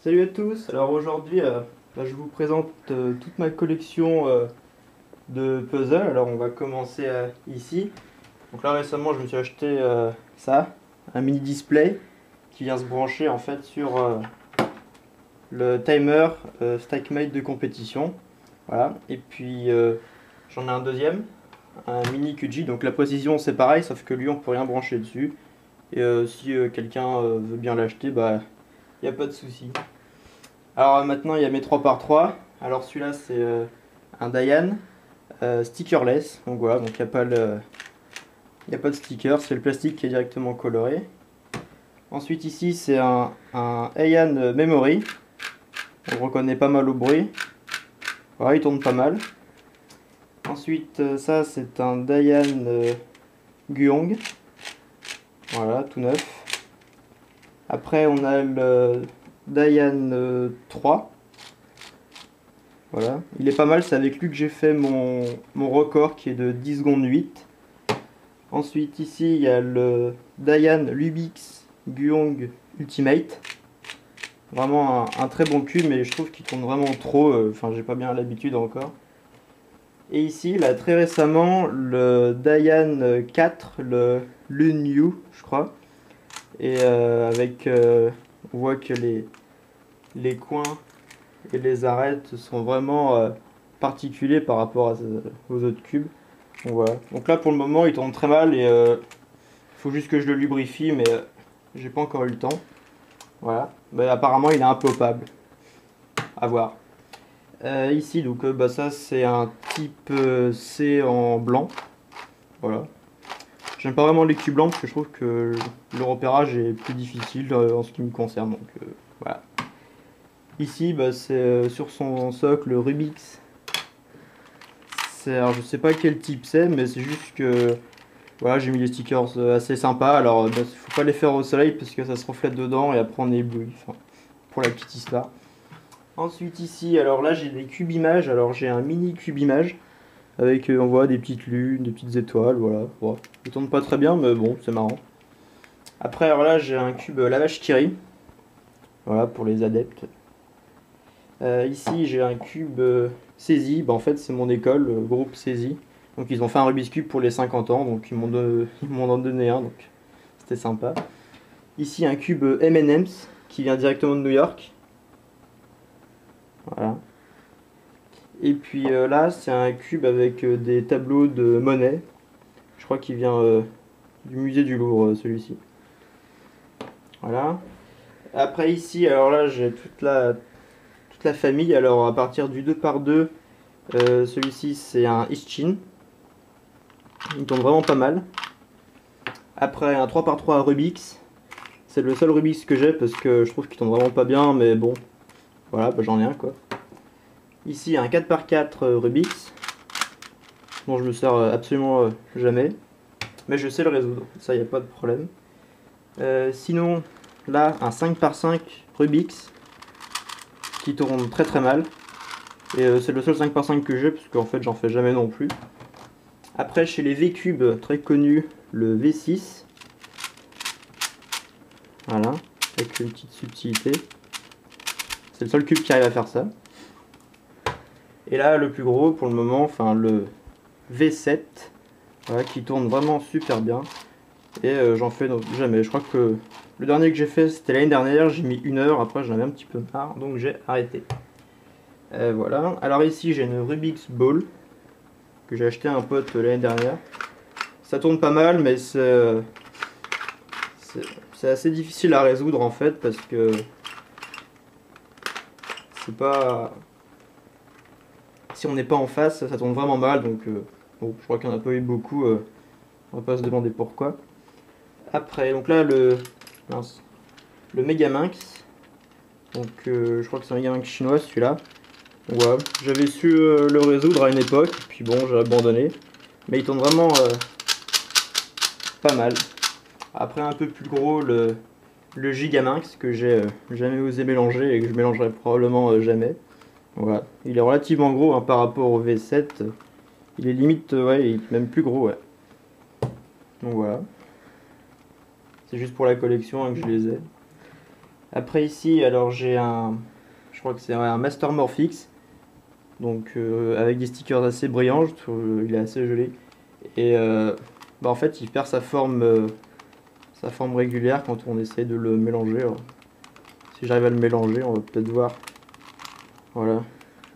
Salut à tous, alors aujourd'hui je vous présente toute ma collection de puzzles. Alors on va commencer ici. Donc là récemment je me suis acheté ça, un mini display qui vient se brancher en fait sur le timer StackMate de compétition. Voilà, et puis j'en ai un deuxième, un mini QG. Donc la précision c'est pareil sauf que lui on peut rien brancher dessus. Et si quelqu'un veut bien l'acheter, bah il n'y a pas de souci. Alors maintenant il y a mes 3x3. Alors celui-là c'est un Dayan stickerless. Donc voilà, donc il n'y a pas de sticker, c'est le plastique qui est directement coloré. Ensuite ici c'est un Ayan Memory. On reconnaît pas mal au bruit. Voilà, il tourne pas mal. Ensuite ça c'est un Dayan Guong. Voilà, tout neuf. Après on a le Dayan 3. Voilà, il est pas mal, c'est avec lui que j'ai fait mon record qui est de 10 secondes 8. Ensuite ici il y a le Dayan Lubix Guong Ultimate. Vraiment un très bon cube, mais je trouve qu'il tourne vraiment trop, enfin j'ai pas bien l'habitude encore. Et ici là très récemment le Dayan 4, le Lunyu je crois. Et on voit que les coins et les arêtes sont vraiment particuliers par rapport aux autres cubes. Donc voilà. Donc là pour le moment il tourne très mal et faut juste que je le lubrifie, mais j'ai pas encore eu le temps. Voilà. Mais apparemment il est un peu opable. À voir. Ici donc ça c'est un type C en blanc. Voilà. J'aime pas vraiment les cubes blancs parce que je trouve que le repérage est plus difficile en ce qui me concerne. Donc voilà. Ici c'est sur son socle Rubix. Alors je sais pas quel type c'est, mais c'est juste que voilà, j'ai mis des stickers assez sympas. Alors faut pas les faire au soleil parce que ça se reflète dedans et après on est ébloui. Enfin, pour la petite histoire. Ensuite ici, alors là j'ai des cubes images. Alors j'ai un mini cube image avec on voit des petites lunes, des petites étoiles, voilà. Bon, il tourne pas très bien, mais bon, c'est marrant. Après alors là j'ai un cube la vache qui rit. Voilà pour les adeptes. Ici j'ai un cube Saisie. En fait c'est mon école, le groupe Saisie. Donc ils ont fait un Rubik's Cube pour les 50 ans, donc ils m'en ont donné un, donc c'était sympa. Ici un cube M&M's qui vient directement de New York. Voilà. Et puis là c'est un cube avec des tableaux de Monet. Je crois qu'il vient du musée du Louvre celui-ci. Voilà. Après ici, alors là j'ai toute la famille. Alors à partir du 2x2, celui-ci c'est un Ischin. Il tourne vraiment pas mal. Après un 3x3 Rubix. C'est le seul Rubix que j'ai parce que je trouve qu'il tourne vraiment pas bien, mais bon, voilà, j'en ai un quoi. Ici un 4x4 Rubix, dont je me sers absolument jamais, mais je sais le résoudre, ça y a pas de problème. Sinon, là un 5x5 Rubix, qui tourne très très mal, et c'est le seul 5x5 que j'ai, parce qu'en fait j'en fais jamais non plus. Après chez les V-Cubes, très connus, le V6. Voilà, avec une petite subtilité. C'est le seul cube qui arrive à faire ça. Et là, le plus gros pour le moment, enfin le V7, voilà, qui tourne vraiment super bien. Et j'en fais jamais. Je crois que le dernier que j'ai fait, c'était l'année dernière. J'ai mis 1 heure, après j'en avais un petit peu marre, donc j'ai arrêté. Voilà. Alors ici, j'ai une Rubik's Ball, que j'ai acheté à un pote l'année dernière. Ça tourne pas mal, mais c'est assez difficile à résoudre en fait, parce que c'est pas... Si on n'est pas en face, ça tourne vraiment mal, donc bon, je crois qu'il n'y en a pas eu beaucoup, on va pas se demander pourquoi. Après, donc là, le Megaminx, donc je crois que c'est un Megaminx chinois celui-là. Ouais, j'avais su le résoudre à une époque, puis bon, j'ai abandonné. Mais il tourne vraiment pas mal. Après, un peu plus gros, le Gigaminx, que j'ai jamais osé mélanger et que je mélangerai probablement jamais. Voilà. Il est relativement gros hein, par rapport au V7. Il est limite, ouais, il est même plus gros, ouais. Donc voilà. C'est juste pour la collection hein, que je les ai. Après ici, alors j'ai je crois que c'est un Master Morphix, donc avec des stickers assez brillants, je trouve il est assez joli. Et en fait, il perd sa forme régulière quand on essaie de le mélanger. Alors, si j'arrive à le mélanger, on va peut-être voir. Voilà,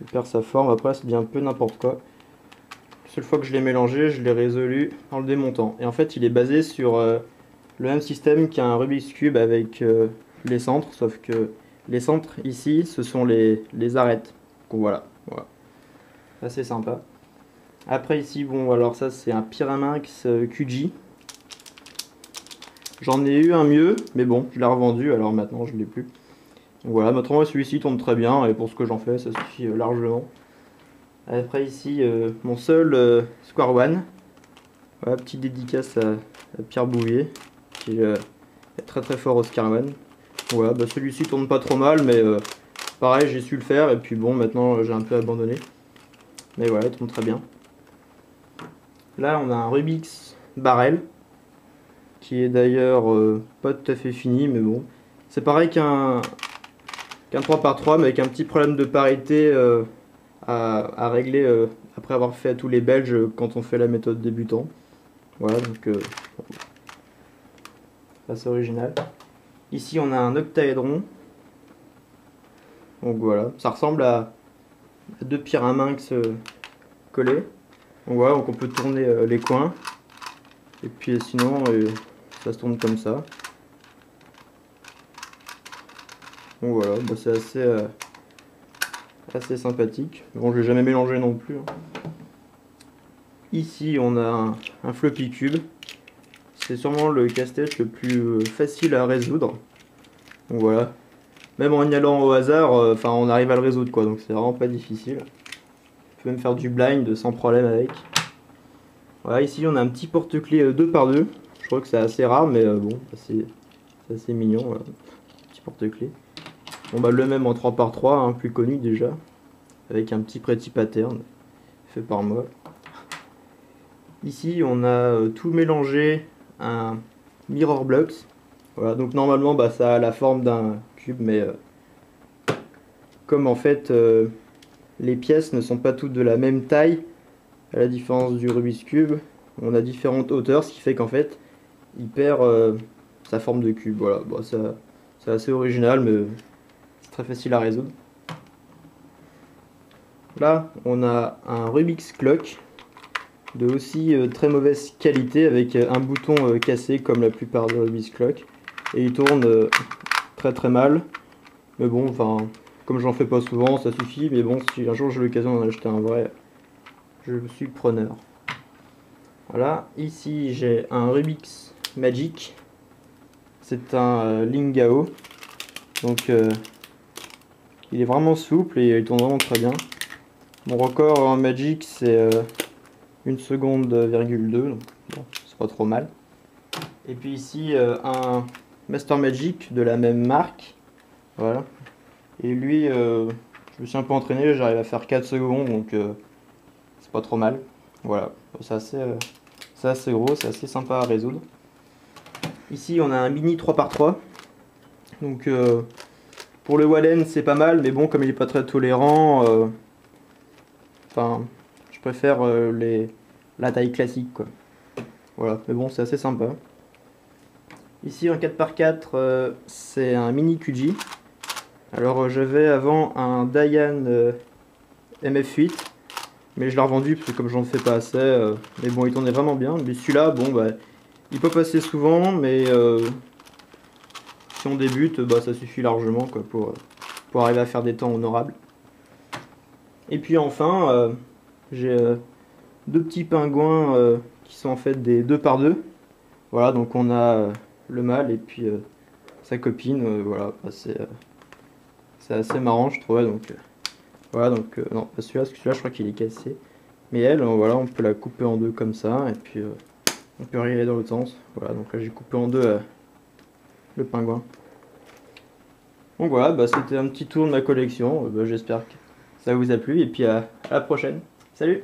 il perd sa forme. Après, c'est bien un peu n'importe quoi. La seule fois que je l'ai mélangé, je l'ai résolu en le démontant. Et en fait, il est basé sur le même système qu'un Rubik's Cube avec les centres, sauf que les centres ici, ce sont les arêtes. Donc voilà. Assez sympa. Après ici, bon, alors ça c'est un Pyraminx QG. J'en ai eu un mieux, mais bon, je l'ai revendu, alors maintenant je l'ai plus. Donc voilà, maintenant celui-ci tourne très bien, et pour ce que j'en fais, ça suffit largement. Après ici, mon seul Square One. Voilà, petite dédicace à Pierre Bouvier, qui est très très fort au Square One. Voilà, bah celui-ci tourne pas trop mal, mais pareil, j'ai su le faire, et puis bon, maintenant j'ai un peu abandonné. Mais voilà, il tourne très bien. Là, on a un Rubik's Barrel, qui est d'ailleurs pas tout à fait fini, mais bon. C'est pareil qu'un 3x3, mais avec un petit problème de parité à régler après avoir fait à tous les Belges quand on fait la méthode débutant. Voilà, donc assez original. Ici, on a un octaédron. Donc voilà, ça ressemble à deux Pyraminx collés. Donc voilà, donc on peut tourner les coins. Et puis sinon, ça se tourne comme ça. Donc voilà, bah, c'est assez sympathique. Bon, je l'ai jamais mélangé non plus. Ici, on a un floppy cube. C'est sûrement le casse-tête le plus facile à résoudre. Donc voilà. Même en y allant au hasard, enfin on arrive à le résoudre quoi, donc c'est vraiment pas difficile. On peut même faire du blind sans problème avec. Voilà, ici on a un petit porte-clés 2x2. Je crois que c'est assez rare, mais bon, c'est assez mignon. Voilà. Petit porte-clés. Bon bah le même en 3x3, hein, plus connu déjà. Avec un petit pretty pattern fait par moi. Ici on a tout mélangé un mirror blocks. Voilà, donc normalement bah, ça a la forme d'un cube, mais comme en fait les pièces ne sont pas toutes de la même taille, à la différence du Rubik's Cube, on a différentes hauteurs, ce qui fait qu'en fait il perd sa forme de cube. Voilà, bon, c'est assez original, mais c'est très facile à résoudre. Là, on a un Rubik's Clock de aussi très mauvaise qualité avec un bouton cassé comme la plupart des Rubik's Clock. Et il tourne très très mal. Mais bon, enfin, comme j'en fais pas souvent, ça suffit. Mais bon, si un jour j'ai l'occasion d'en acheter un vrai, je suis preneur. Voilà, ici j'ai un Rubik's Magic. C'est un Lingao. Donc il est vraiment souple et il tourne vraiment très bien. Mon record en Magic c'est 1 seconde, virgule 2, donc bon, c'est pas trop mal. Et puis ici un Master Magic de la même marque. Voilà. Et lui, je me suis un peu entraîné, j'arrive à faire 4 secondes, donc c'est pas trop mal. Voilà, c'est assez gros, c'est assez sympa à résoudre. Ici, on a un mini 3x3. Donc pour le Wallen, c'est pas mal, mais bon, comme il est pas très tolérant, enfin, je préfère la taille classique, quoi. Voilà, mais bon, c'est assez sympa. Ici, en 4x4, c'est un mini QG. Alors, j'avais avant un Dayan MF8, mais je l'ai revendu parce que comme j'en fais pas assez, mais bon, il tournait vraiment bien. Mais celui-là, bon, bah, il peut passer souvent, mais si on débute, bah, ça suffit largement quoi, pour arriver à faire des temps honorables. Et puis enfin, j'ai deux petits pingouins qui sont en fait des 2x2. Voilà, donc on a le mâle et puis sa copine. Voilà, bah, c'est assez marrant, je trouvais. Donc voilà, donc non, pas celui-là, parce que celui-là, je crois qu'il est cassé. Mais elle, voilà, on peut la couper en deux comme ça, et puis on peut regarder dans l'autre sens. Voilà, donc là j'ai coupé en deux le pingouin. Donc voilà, bah, c'était un petit tour de ma collection. Bah, j'espère que ça vous a plu, et puis à la prochaine. Salut!